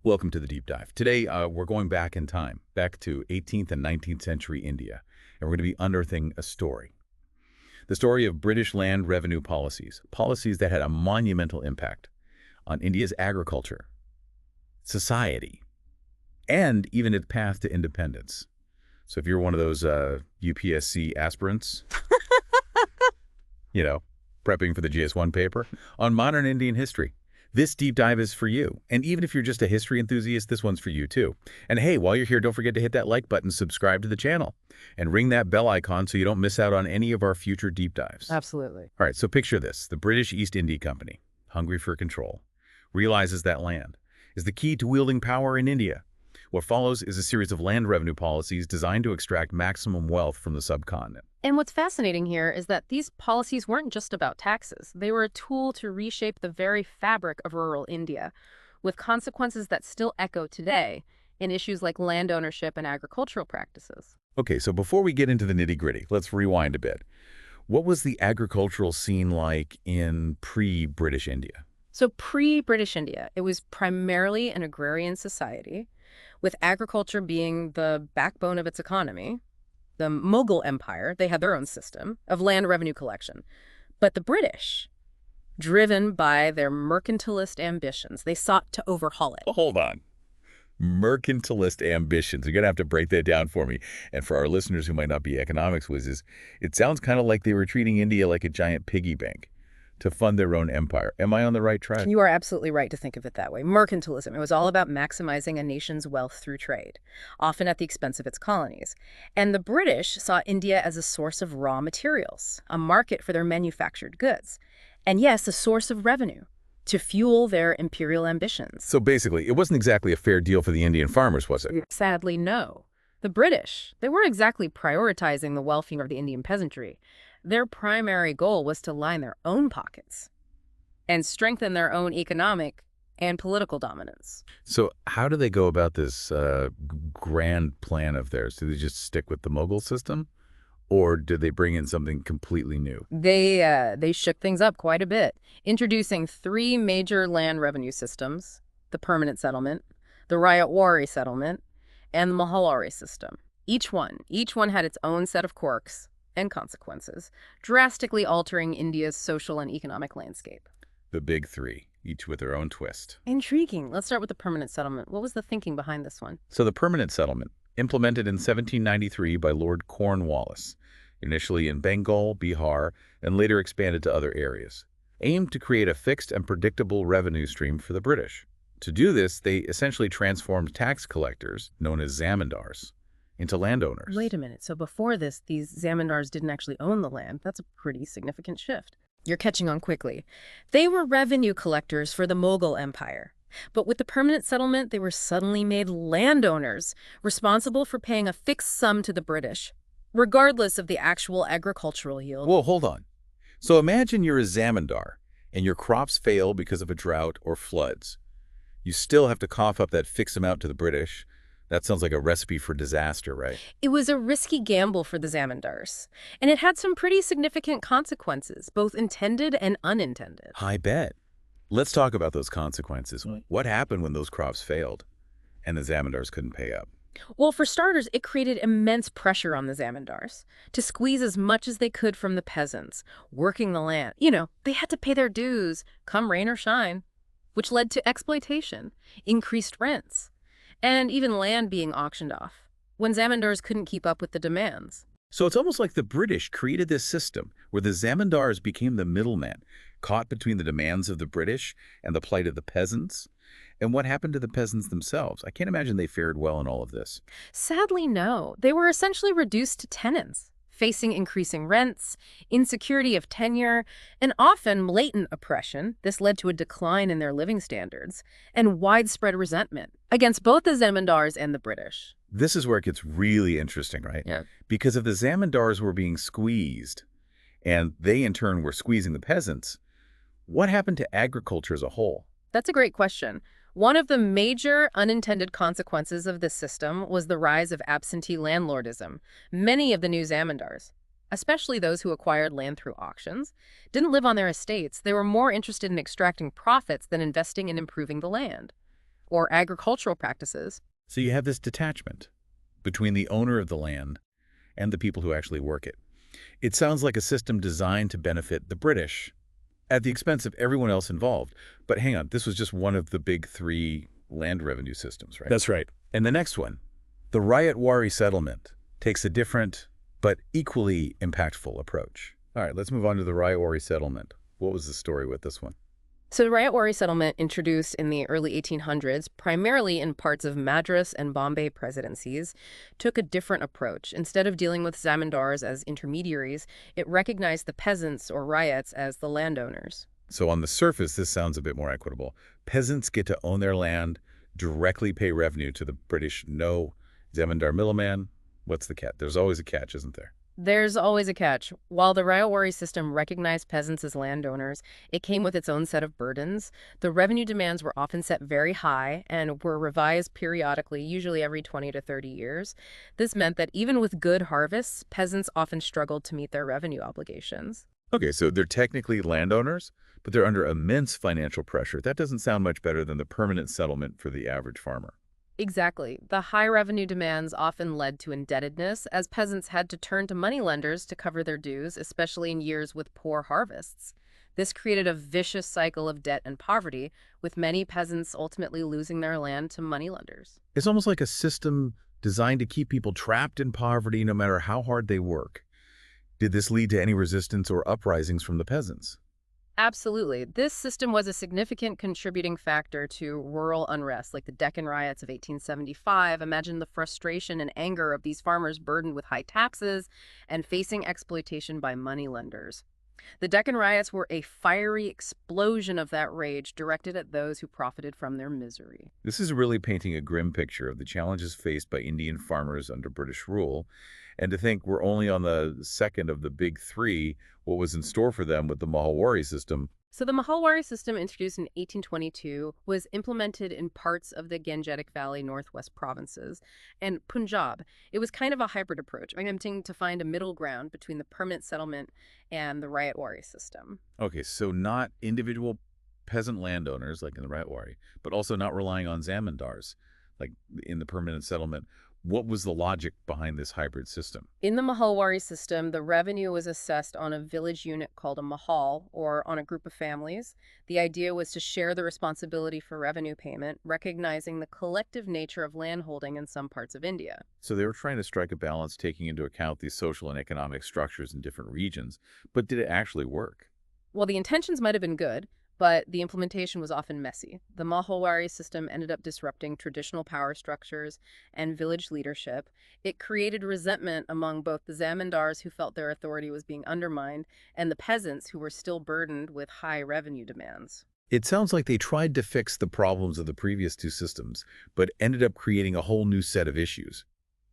Welcome to the deep dive. Today, we're going back in time, back to 18th and 19th century India, and we're going to be unearthing a story. The story of British land revenue policies, policies that had a monumental impact on India's agriculture, society, and even its path to independence. So if you're one of those UPSC aspirants, prepping for the GS1 paper, on modern Indian history, this deep dive is for you. And even if you're just a history enthusiast, this one's for you too. And hey, while you're here, don't forget to hit that like button, subscribe to the channel, and ring that bell icon so you don't miss out on any of our future deep dives. Absolutely. All right, so picture this. The British East India Company, hungry for control, realizes that land is the key to wielding power in India. What follows is a series of land revenue policies designed to extract maximum wealth from the subcontinent. And what's fascinating here is that these policies weren't just about taxes. They were a tool to reshape the very fabric of rural India, with consequences that still echo today in issues like land ownership and agricultural practices. Okay, so before we get into the nitty-gritty, let's rewind a bit. What was the agricultural scene like in pre-British India? So pre-British India, it was primarily an agrarian society, with agriculture being the backbone of its economy. The Mughal Empire, they had their own system of land revenue collection. But the British, driven by their mercantilist ambitions, they sought to overhaul it. Well, hold on. Mercantilist ambitions. You're going to have to break that down for me. And for our listeners who might not be economics whizzes, it sounds kind of like they were treating India like a giant piggy bank to fund their own empire. Am I on the right track? You are absolutely right to think of it that way. Mercantilism, it was all about maximizing a nation's wealth through trade, often at the expense of its colonies. And the British saw India as a source of raw materials, a market for their manufactured goods, and yes, a source of revenue to fuel their imperial ambitions. So basically, it wasn't exactly a fair deal for the Indian farmers, was it? Sadly, no. The British, they weren't exactly prioritizing the welfare of the Indian peasantry. Their primary goal was to line their own pockets and strengthen their own economic and political dominance. So how do they go about this grand plan of theirs? Do they just stick with the Mughal system? Or did they bring in something completely new? They shook things up quite a bit, introducing three major land revenue systems: the permanent settlement, the Rayatwari settlement, and the Mahalwari system. Each one had its own set of quirks and consequences, drastically altering India's social and economic landscape. The big three, each with their own twist. Intriguing. Let's start with the permanent settlement. What was the thinking behind this one? So the permanent settlement, implemented in 1793 by Lord Cornwallis, initially in Bengal, Bihar, and later expanded to other areas, aimed to create a fixed and predictable revenue stream for the British. To do this, they essentially transformed tax collectors, known as zamindars, into landowners. Wait a minute. So before this, these zamindars didn't actually own the land. That's a pretty significant shift. You're catching on quickly. They were revenue collectors for the Mughal Empire. But with the permanent settlement, they were suddenly made landowners, responsible for paying a fixed sum to the British, regardless of the actual agricultural yield. Whoa, hold on. So imagine you're a zamindar, and your crops fail because of a drought or floods. You still have to cough up that fixed amount to the British. That sounds like a recipe for disaster, right? It was a risky gamble for the zamindars, and it had some pretty significant consequences, both intended and unintended. I bet. Let's talk about those consequences. What happened when those crops failed and the zamindars couldn't pay up? Well, for starters, it created immense pressure on the zamindars to squeeze as much as they could from the peasants, working the land. They had to pay their dues, come rain or shine, which led to exploitation, increased rents, and even land being auctioned off when zamindars couldn't keep up with the demands. So it's almost like the British created this system where the zamindars became the middleman, caught between the demands of the British and the plight of the peasants. And what happened to the peasants themselves? I can't imagine they fared well in all of this. Sadly, no. They were essentially reduced to tenants, facing increasing rents, insecurity of tenure, and often latent oppression. This led to a decline in their living standards and widespread resentment against both the zamindars and the British. This is where it gets really interesting, right? Yeah. Because if the zamindars were being squeezed, and they in turn were squeezing the peasants, what happened to agriculture as a whole? That's a great question. One of the major unintended consequences of this system was the rise of absentee landlordism. Many of the new zamindars, especially those who acquired land through auctions, didn't live on their estates. They were more interested in extracting profits than investing in improving the land. or agricultural practices. So you have this detachment between the owner of the land and the people who actually work it. It sounds like a system designed to benefit the British at the expense of everyone else involved. But hang on, this was just one of the big three land revenue systems, right? That's right. And the next one, the Ryotwari settlement, takes a different but equally impactful approach. All right, let's move on to the Ryotwari settlement. What was the story with this one? So the Ryotwari settlement, introduced in the early 1800s, primarily in parts of Madras and Bombay presidencies, took a different approach. Instead of dealing with zamindars as intermediaries, it recognized the peasants or ryots as the landowners. So on the surface, this sounds a bit more equitable. Peasants get to own their land, directly pay revenue to the British. No zamindar middleman. What's the catch? There's always a catch, isn't there? There's always a catch. While the Ryotwari system recognized peasants as landowners, it came with its own set of burdens. The revenue demands were often set very high and were revised periodically, usually every 20 to 30 years. This meant that even with good harvests, peasants often struggled to meet their revenue obligations. Okay, so they're technically landowners, but they're under immense financial pressure. That doesn't sound much better than the permanent settlement for the average farmer. Exactly. The high revenue demands often led to indebtedness, as peasants had to turn to moneylenders to cover their dues, especially in years with poor harvests. This created a vicious cycle of debt and poverty, with many peasants ultimately losing their land to moneylenders. It's almost like a system designed to keep people trapped in poverty no matter how hard they work. Did this lead to any resistance or uprisings from the peasants? Absolutely. This system was a significant contributing factor to rural unrest, like the Deccan riots of 1875. Imagine the frustration and anger of these farmers burdened with high taxes and facing exploitation by moneylenders. The Deccan riots were a fiery explosion of that rage directed at those who profited from their misery. This is really painting a grim picture of the challenges faced by Indian farmers under British rule. And to think we're only on the second of the big three, what was in store for them with the Mahalwari system. So the Mahalwari system, introduced in 1822, was implemented in parts of the Gangetic Valley Northwest provinces and Punjab. It was kind of a hybrid approach, attempting to find a middle ground between the permanent settlement and the Ryotwari system. Okay, so not individual peasant landowners like in the Ryotwari, but also not relying on zamindars like in the permanent settlement. What was the logic behind this hybrid system? In the Mahalwari system, the revenue was assessed on a village unit called a mahal, or on a group of families. The idea was to share the responsibility for revenue payment, recognizing the collective nature of landholding in some parts of India. So they were trying to strike a balance, taking into account these social and economic structures in different regions. But did it actually work? Well, the intentions might have been good, but the implementation was often messy. The Mahalwari system ended up disrupting traditional power structures and village leadership. It created resentment among both the zamindars, who felt their authority was being undermined, and the peasants, who were still burdened with high revenue demands. It sounds like they tried to fix the problems of the previous two systems, but ended up creating a whole new set of issues.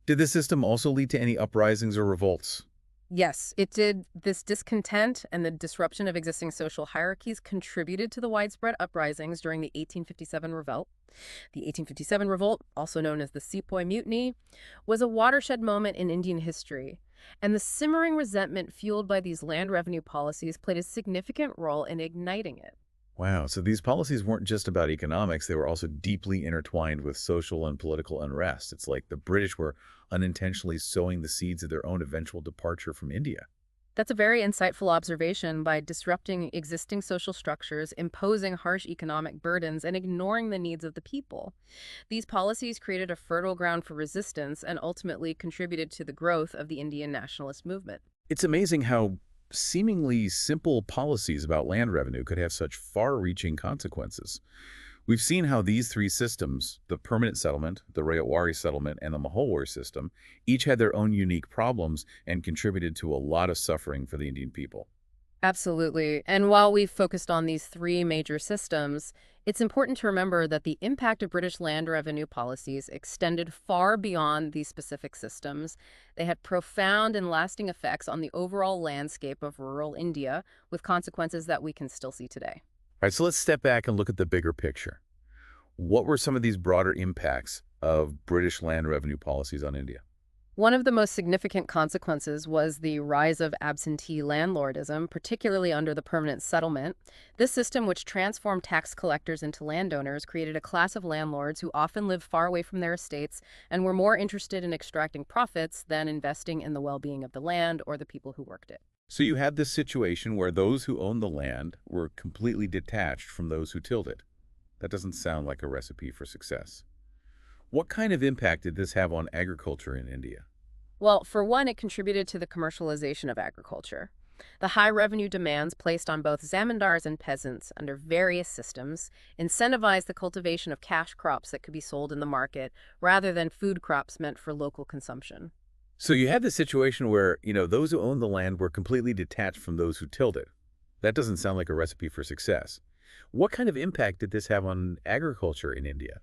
Did the system also lead to any uprisings or revolts? Yes, it did. This discontent and the disruption of existing social hierarchies contributed to the widespread uprisings during the 1857 Revolt. The 1857 Revolt, also known as the Sepoy Mutiny, was a watershed moment in Indian history, and the simmering resentment fueled by these land revenue policies played a significant role in igniting it. Wow, so these policies weren't just about economics, they were also deeply intertwined with social and political unrest. It's like the British were unintentionally sowing the seeds of their own eventual departure from India. That's a very insightful observation. By disrupting existing social structures, imposing harsh economic burdens, and ignoring the needs of the people. These policies created a fertile ground for resistance and ultimately contributed to the growth of the Indian nationalist movement. It's amazing how seemingly simple policies about land revenue could have such far-reaching consequences. We've seen how these three systems, the permanent settlement, the Ryotwari settlement, and the Mahalwari system, each had their own unique problems and contributed to a lot of suffering for the Indian people. Absolutely. And while we've focused on these three major systems, it's important to remember that the impact of British land revenue policies extended far beyond these specific systems. They had profound and lasting effects on the overall landscape of rural India, with consequences that we can still see today. All right, so let's step back and look at the bigger picture. What were some of these broader impacts of British land revenue policies on India? One of the most significant consequences was the rise of absentee landlordism, particularly under the permanent settlement. This system, which transformed tax collectors into landowners, created a class of landlords who often lived far away from their estates and were more interested in extracting profits than investing in the well-being of the land or the people who worked it. So you had this situation where those who owned the land were completely detached from those who tilled it. That doesn't sound like a recipe for success. What kind of impact did this have on agriculture in India? Well, for one, it contributed to the commercialization of agriculture. The high revenue demands placed on both zamindars and peasants under various systems incentivized the cultivation of cash crops that could be sold in the market rather than food crops meant for local consumption. So you had this situation where, those who owned the land were completely detached from those who tilled it. That doesn't sound like a recipe for success. What kind of impact did this have on agriculture in India?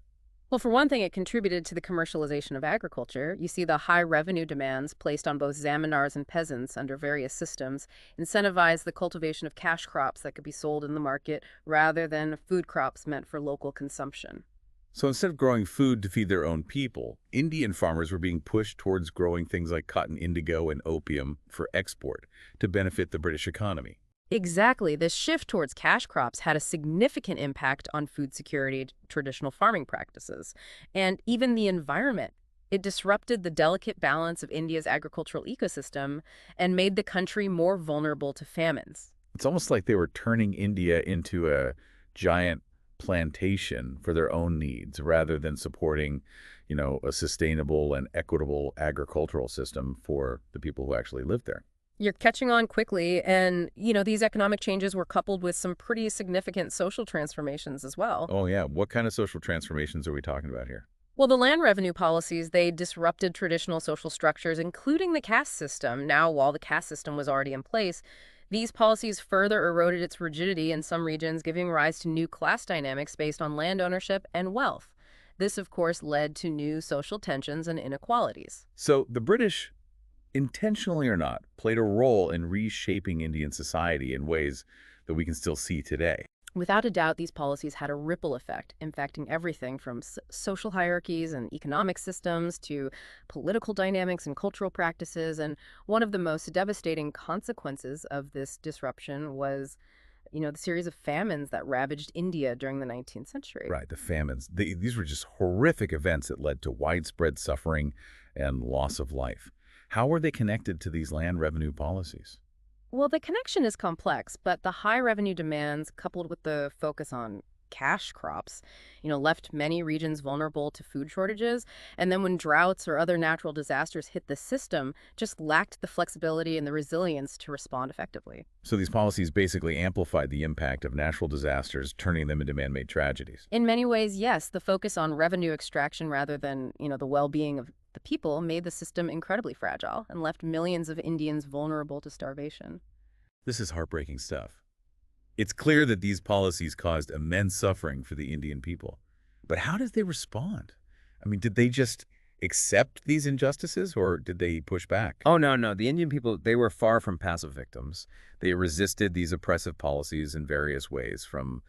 Well, for one thing, it contributed to the commercialization of agriculture. You see the high revenue demands placed on both zamindars and peasants under various systems incentivized the cultivation of cash crops that could be sold in the market rather than food crops meant for local consumption. So instead of growing food to feed their own people, Indian farmers were being pushed towards growing things like cotton indigo and opium for export to benefit the British economy. Exactly. This shift towards cash crops had a significant impact on food security, traditional farming practices, and even the environment. It disrupted the delicate balance of India's agricultural ecosystem and made the country more vulnerable to famines. It's almost like they were turning India into a giant plantation for their own needs rather than supporting, a sustainable and equitable agricultural system for the people who actually live there. You're catching on quickly, and, these economic changes were coupled with some pretty significant social transformations as well. Oh, yeah. What kind of social transformations are we talking about here? Well, the land revenue policies, they disrupted traditional social structures, including the caste system. Now, while the caste system was already in place, these policies further eroded its rigidity in some regions, giving rise to new class dynamics based on land ownership and wealth. This, of course, led to new social tensions and inequalities. So the British, intentionally or not, played a role in reshaping Indian society in ways that we can still see today. Without a doubt, these policies had a ripple effect, impacting everything from social hierarchies and economic systems to political dynamics and cultural practices. And one of the most devastating consequences of this disruption was, the series of famines that ravaged India during the 19th century. Right, the famines. These were just horrific events that led to widespread suffering and loss of life. How were they connected to these land revenue policies? Well, the connection is complex, but the high revenue demands, coupled with the focus on cash crops, left many regions vulnerable to food shortages. And then when droughts or other natural disasters hit the system, just lacked the flexibility and the resilience to respond effectively. So these policies basically amplified the impact of natural disasters, turning them into man-made tragedies. In many ways, yes, the focus on revenue extraction rather than, the well-being of the people made the system incredibly fragile and left millions of Indians vulnerable to starvation. This is heartbreaking stuff. It's clear that these policies caused immense suffering for the Indian people. But how did they respond? I mean, did they just accept these injustices or did they push back? Oh, no, no. The Indian people, they were far from passive victims. They resisted these oppressive policies in various ways, from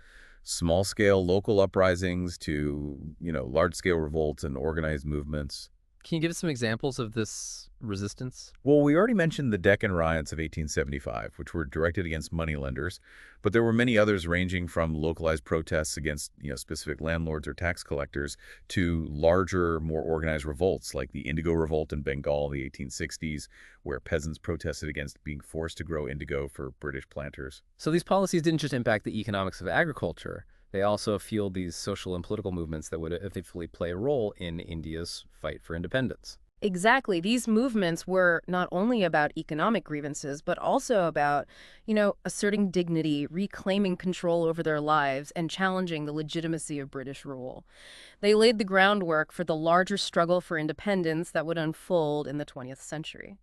small-scale local uprisings to, large-scale revolts and organized movements. Can you give us some examples of this resistance? Well, we already mentioned the Deccan riots of 1875, which were directed against moneylenders, but there were many others ranging from localized protests against, specific landlords or tax collectors to larger, more organized revolts like the Indigo Revolt in Bengal in the 1860s, where peasants protested against being forced to grow indigo for British planters. So these policies didn't just impact the economics of agriculture. They also fueled these social and political movements that would effectively play a role in India's fight for independence. Exactly. These movements were not only about economic grievances, but also about, asserting dignity, reclaiming control over their lives, and challenging the legitimacy of British rule. They laid the groundwork for the larger struggle for independence that would unfold in the 20th century.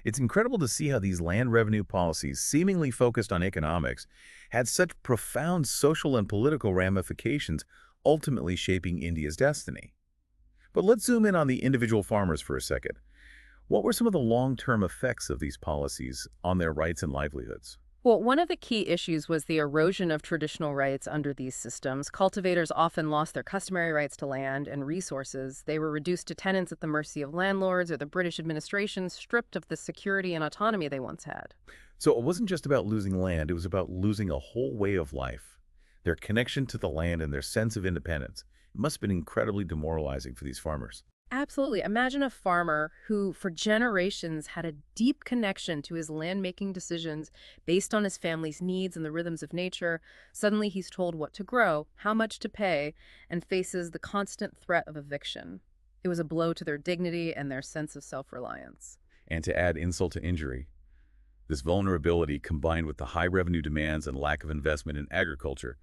It's incredible to see how these land revenue policies, seemingly focused on economics, had such profound social and political ramifications, ultimately shaping India's destiny. But let's zoom in on the individual farmers for a second. What were some of the long-term effects of these policies on their rights and livelihoods? Well, one of the key issues was the erosion of traditional rights under these systems. Cultivators often lost their customary rights to land and resources. They were reduced to tenants at the mercy of landlords or the British administration, stripped of the security and autonomy they once had. So it wasn't just about losing land, it was about losing a whole way of life. Their connection to the land and their sense of independence must have been incredibly demoralizing for these farmers. Absolutely. Imagine a farmer who, for generations, had a deep connection to his land-making decisions based on his family's needs and the rhythms of nature. Suddenly, he's told what to grow, how much to pay, and faces the constant threat of eviction. It was a blow to their dignity and their sense of self-reliance. And to add insult to injury, this vulnerability combined with the high revenue demands and lack of investment in agriculture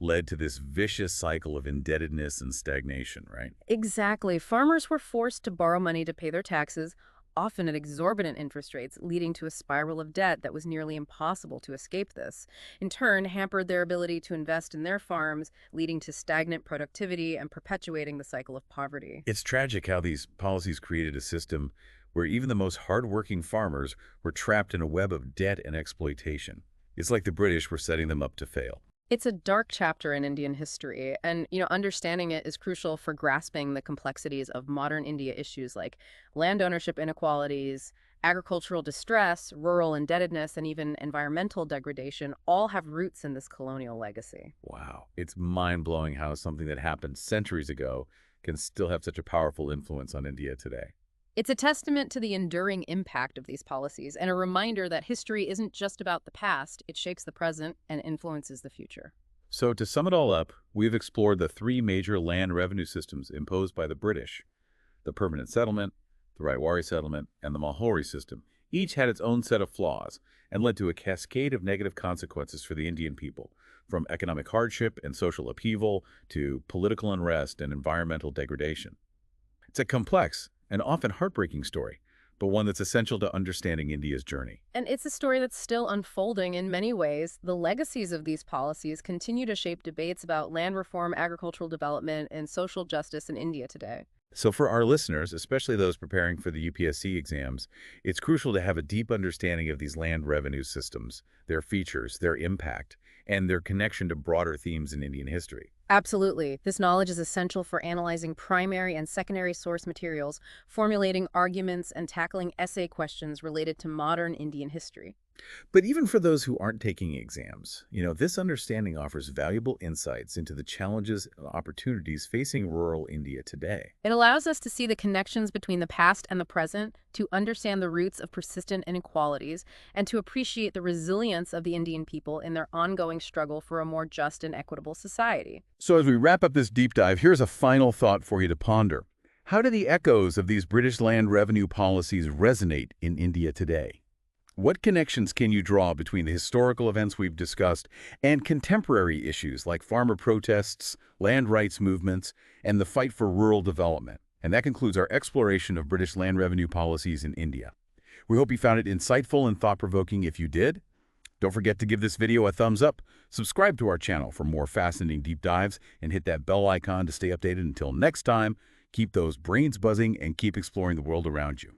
led to this vicious cycle of indebtedness and stagnation, right? Exactly. Farmers were forced to borrow money to pay their taxes, often at exorbitant interest rates, leading to a spiral of debt that was nearly impossible to escape. This, in turn, hampered their ability to invest in their farms, leading to stagnant productivity and perpetuating the cycle of poverty. It's tragic how these policies created a system where even the most hardworking farmers were trapped in a web of debt and exploitation. It's like the British were setting them up to fail. It's a dark chapter in Indian history, and understanding it is crucial for grasping the complexities of modern India issues like land ownership inequalities, agricultural distress, rural indebtedness, and even environmental degradation all have roots in this colonial legacy. Wow. It's mind-blowing how something that happened centuries ago can still have such a powerful influence on India today. It's a testament to the enduring impact of these policies and a reminder that history isn't just about the past, it shapes the present and influences the future. So to sum it all up, we've explored the three major land revenue systems imposed by the British: the permanent settlement, the Raiwari settlement, and the Malhori system. Each had its own set of flaws and led to a cascade of negative consequences for the Indian people, from economic hardship and social upheaval to political unrest and environmental degradation. It's a complex and often heartbreaking story, but one that's essential to understanding India's journey. And it's a story that's still unfolding in many ways. The legacies of these policies continue to shape debates about land reform, agricultural development, and social justice in India today. So for our listeners, especially those preparing for the UPSC exams, it's crucial to have a deep understanding of these land revenue systems, their features, their impact, and their connection to broader themes in Indian history. Absolutely. This knowledge is essential for analyzing primary and secondary source materials, formulating arguments, and tackling essay questions related to modern Indian history. But even for those who aren't taking exams, this understanding offers valuable insights into the challenges and opportunities facing rural India today. It allows us to see the connections between the past and the present, to understand the roots of persistent inequalities, and to appreciate the resilience of the Indian people in their ongoing struggle for a more just and equitable society. So as we wrap up this deep dive, here's a final thought for you to ponder. How do the echoes of these British land revenue policies resonate in India today? What connections can you draw between the historical events we've discussed and contemporary issues like farmer protests, land rights movements, and the fight for rural development? And that concludes our exploration of British land revenue policies in India. We hope you found it insightful and thought-provoking. If you did, don't forget to give this video a thumbs up, subscribe to our channel for more fascinating deep dives, and hit that bell icon to stay updated. Until next time, keep those brains buzzing and keep exploring the world around you.